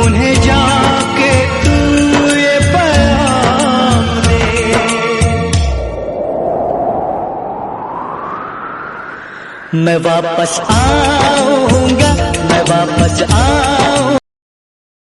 उन्हें जाके तू ये पैगाम दे। मैं वापस आऊंगा, मैं वापस आऊंगा,